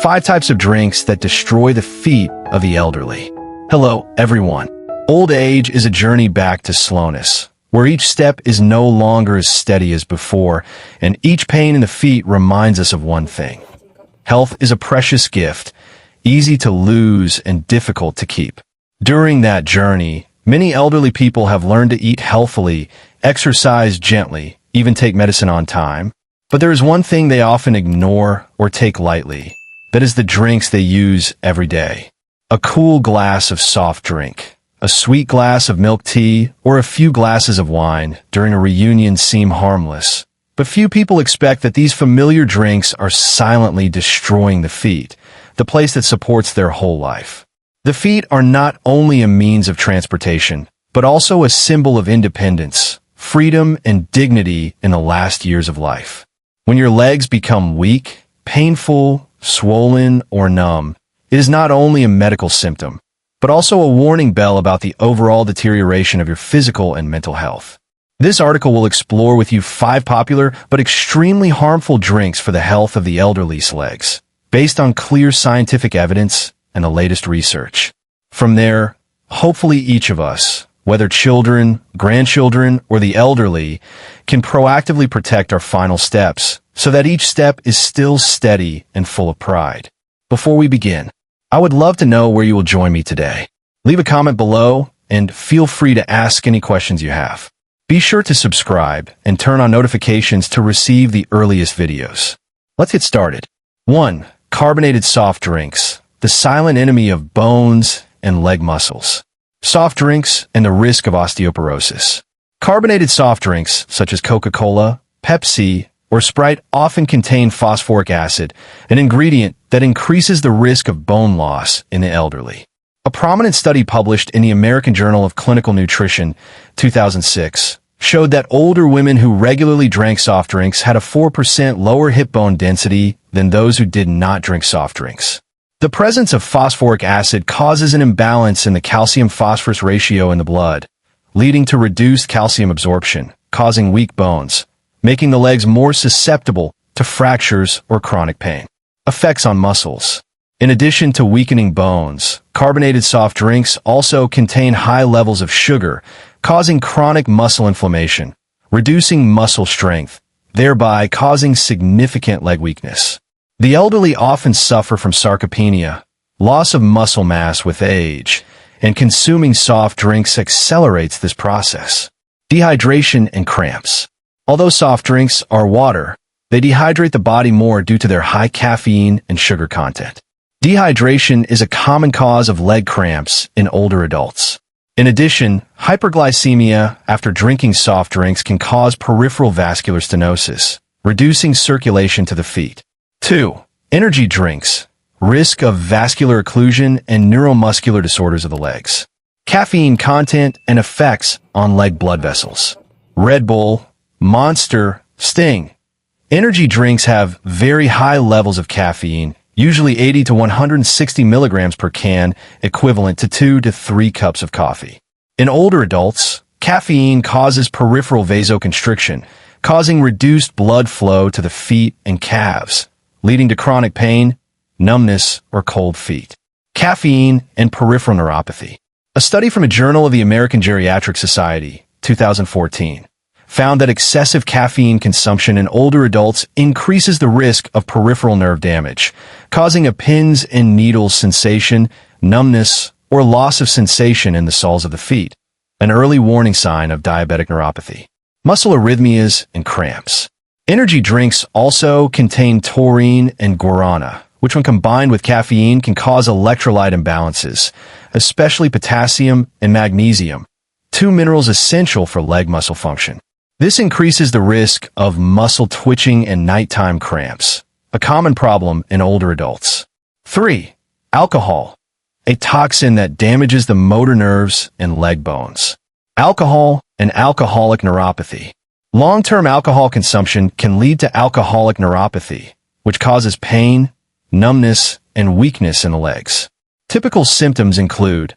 5 types of drinks that destroy the feet of the elderly. Hello, everyone. Old age is a journey back to slowness, where each step is no longer as steady as before, and each pain in the feet reminds us of one thing. Health is a precious gift, easy to lose and difficult to keep. During that journey, many elderly people have learned to eat healthily, exercise gently, even take medicine on time. But there is one thing they often ignore or take lightly. That is the drinks they use every day. A cool glass of soft drink, a sweet glass of milk tea, or a few glasses of wine during a reunion seem harmless. But few people expect that these familiar drinks are silently destroying the feet, the place that supports their whole life. The feet are not only a means of transportation, but also a symbol of independence, freedom, and dignity in the last years of life. When your legs become weak, painful, swollen, or numb, it is not only a medical symptom, but also a warning bell about the overall deterioration of your physical and mental health. This article will explore with you 5 popular but extremely harmful drinks for the health of the elderly's legs, based on clear scientific evidence and the latest research. From there, hopefully each of us, whether children, grandchildren, or the elderly, can proactively protect our final steps so that each step is still steady and full of pride. Before we begin, I would love to know where you will join me today. Leave a comment below and feel free to ask any questions you have. Be sure to subscribe and turn on notifications to receive the earliest videos. Let's get started. 1. Carbonated soft drinks, the silent enemy of bones and leg muscles. Soft drinks and the risk of osteoporosis. Carbonated soft drinks, such as Coca-Cola, Pepsi, or Sprite, often contain phosphoric acid, an ingredient that increases the risk of bone loss in the elderly. A prominent study published in the American Journal of Clinical Nutrition, 2006, showed that older women who regularly drank soft drinks had a 4% lower hip bone density than those who did not drink soft drinks. The presence of phosphoric acid causes an imbalance in the calcium-phosphorus ratio in the blood, leading to reduced calcium absorption, causing weak bones, making the legs more susceptible to fractures or chronic pain. Effects on muscles. In addition to weakening bones, carbonated soft drinks also contain high levels of sugar, causing chronic muscle inflammation, reducing muscle strength, thereby causing significant leg weakness. The elderly often suffer from sarcopenia, loss of muscle mass with age, and consuming soft drinks accelerates this process. Dehydration and cramps. Although soft drinks are water, they dehydrate the body more due to their high caffeine and sugar content. Dehydration is a common cause of leg cramps in older adults. In addition, hyperglycemia after drinking soft drinks can cause peripheral vascular stenosis, reducing circulation to the feet. 2. Energy drinks. Risk of vascular occlusion and neuromuscular disorders of the legs. Caffeine content and effects on leg blood vessels. Red Bull, Monster, Sting. Energy drinks have very high levels of caffeine, usually 80 to 160 milligrams per can, equivalent to 2 to 3 cups of coffee. In older adults, caffeine causes peripheral vasoconstriction, causing reduced blood flow to the feet and calves, leading to chronic pain, numbness, or cold feet. Caffeine and peripheral neuropathy. A study from a Journal of the American Geriatric Society, 2014, found that excessive caffeine consumption in older adults increases the risk of peripheral nerve damage, causing a pins and needles sensation, numbness, or loss of sensation in the soles of the feet, an early warning sign of diabetic neuropathy. Muscle arrhythmias and cramps. Energy drinks also contain taurine and guarana, which when combined with caffeine can cause electrolyte imbalances, especially potassium and magnesium, 2 minerals essential for leg muscle function. This increases the risk of muscle twitching and nighttime cramps, a common problem in older adults. 3. Alcohol, a toxin that damages the motor nerves and leg bones. Alcohol and alcoholic neuropathy. Long-term alcohol consumption can lead to alcoholic neuropathy, which causes pain, numbness, and weakness in the legs. Typical symptoms include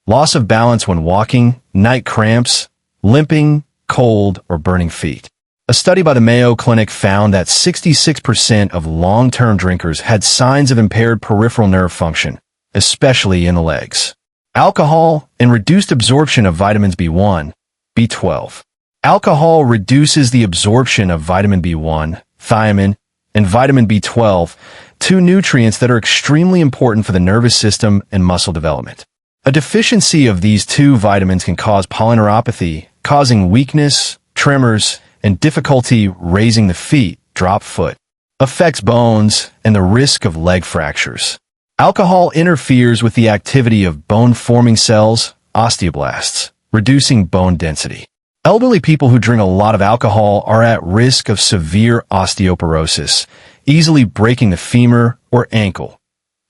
loss of balance when walking, night cramps, limping, cold, or burning feet. A study by the Mayo Clinic found that 66% of long-term drinkers had signs of impaired peripheral nerve function, especially in the legs. Alcohol and reduced absorption of vitamins B1, B12. Alcohol reduces the absorption of vitamin B1, thiamine, and vitamin B12, two nutrients that are extremely important for the nervous system and muscle development. A deficiency of these two vitamins can cause polyneuropathy, causing weakness, tremors, and difficulty raising the feet, drop foot. Affects bones and the risk of leg fractures. Alcohol interferes with the activity of bone-forming cells, osteoblasts, reducing bone density. Elderly people who drink a lot of alcohol are at risk of severe osteoporosis, easily breaking the femur or ankle,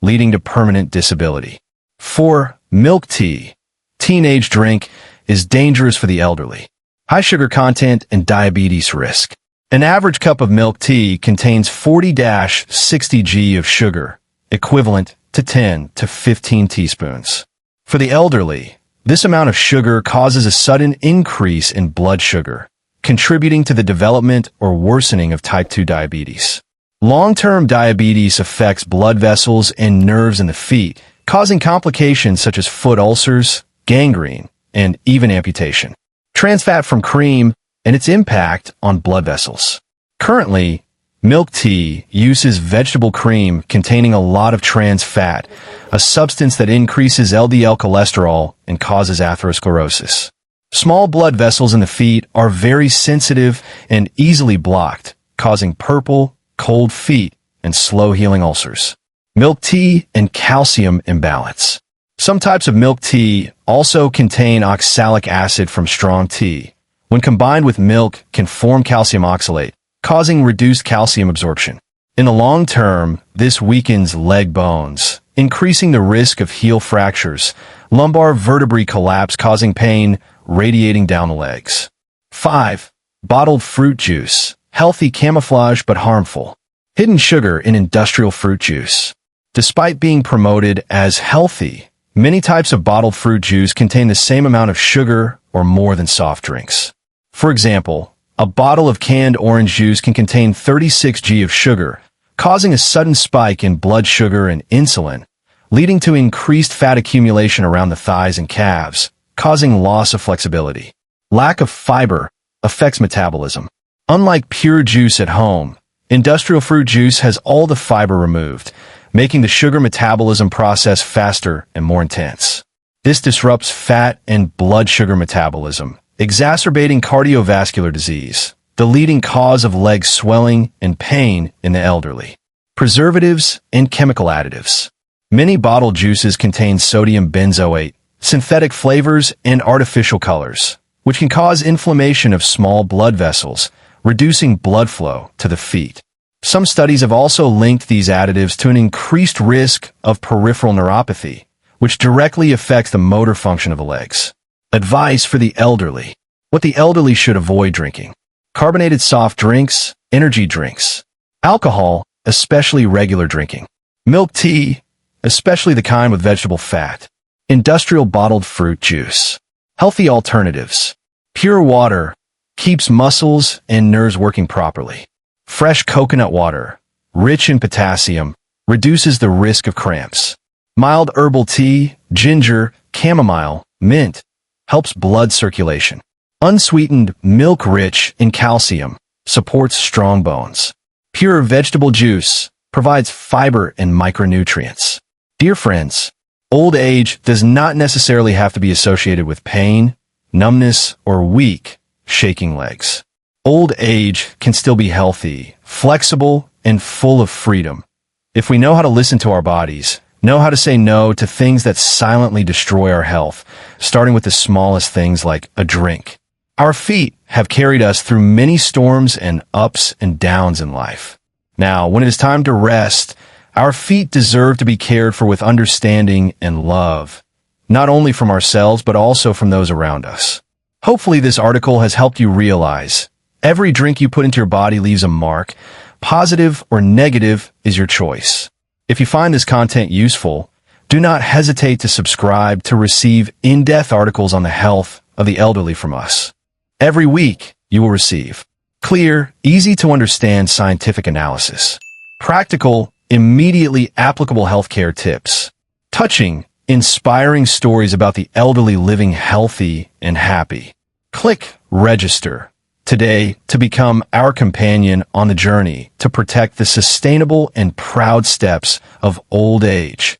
leading to permanent disability. 4. Milk tea. Teenage drink is dangerous for the elderly. High sugar content and diabetes risk. An average cup of milk tea contains 40-60 g of sugar, equivalent to 10 to 15 teaspoons. For the elderly, this amount of sugar causes a sudden increase in blood sugar, contributing to the development or worsening of type 2 diabetes. Long-term diabetes affects blood vessels and nerves in the feet, causing complications such as foot ulcers, gangrene, and even amputation. Trans fat from cream and its impact on blood vessels. Currently, milk tea uses vegetable cream containing a lot of trans fat, a substance that increases LDL cholesterol and causes atherosclerosis. Small blood vessels in the feet are very sensitive and easily blocked, causing purple, cold feet, and slow-healing ulcers. Milk tea and calcium imbalance. Some types of milk tea also contain oxalic acid from strong tea. When combined with milk, can form calcium oxalate, causing reduced calcium absorption. In the long term, this weakens leg bones, increasing the risk of heel fractures, lumbar vertebrae collapse causing pain, radiating down the legs. 5. Bottled fruit juice. Healthy camouflage but harmful. Hidden sugar in industrial fruit juice. Despite being promoted as healthy, many types of bottled fruit juice contain the same amount of sugar or more than soft drinks. For example, a bottle of canned orange juice can contain 36 g of sugar, causing a sudden spike in blood sugar and insulin, leading to increased fat accumulation around the thighs and calves, causing loss of flexibility. Lack of fiber affects metabolism. Unlike pure juice at home, industrial fruit juice has all the fiber removed, making the sugar metabolism process faster and more intense. This disrupts fat and blood sugar metabolism, exacerbating cardiovascular disease, the leading cause of leg swelling and pain in the elderly. Preservatives and chemical additives. Many bottled juices contain sodium benzoate, synthetic flavors, and artificial colors, which can cause inflammation of small blood vessels, reducing blood flow to the feet. Some studies have also linked these additives to an increased risk of peripheral neuropathy, which directly affects the motor function of the legs. Advice for the elderly. What the elderly should avoid drinking. Carbonated soft drinks, energy drinks. Alcohol, especially regular drinking. Milk tea, especially the kind with vegetable fat. Industrial bottled fruit juice. Healthy alternatives. Pure water keeps muscles and nerves working properly. Fresh coconut water, rich in potassium, reduces the risk of cramps. Mild herbal tea, ginger, chamomile, mint, helps blood circulation. Unsweetened milk rich in calcium, supports strong bones. Pure vegetable juice provides fiber and micronutrients. Dear friends, old age does not necessarily have to be associated with pain, numbness, or weak, shaking legs. Old age can still be healthy, flexible, and full of freedom. If we know how to listen to our bodies, know how to say no to things that silently destroy our health, starting with the smallest things like a drink. Our feet have carried us through many storms and ups and downs in life. Now, when it is time to rest, our feet deserve to be cared for with understanding and love, not only from ourselves but also from those around us. Hopefully this article has helped you realize every drink you put into your body leaves a mark. Positive or negative is your choice. If you find this content useful, do not hesitate to subscribe to receive in-depth articles on the health of the elderly from us. Every week, you will receive Clear, easy to understand scientific analysis. Practical, immediately applicable healthcare tips. Touching, inspiring stories about the elderly living healthy and happy. Click register today to become our companion on the journey to protect the sustainable and proud steps of old age.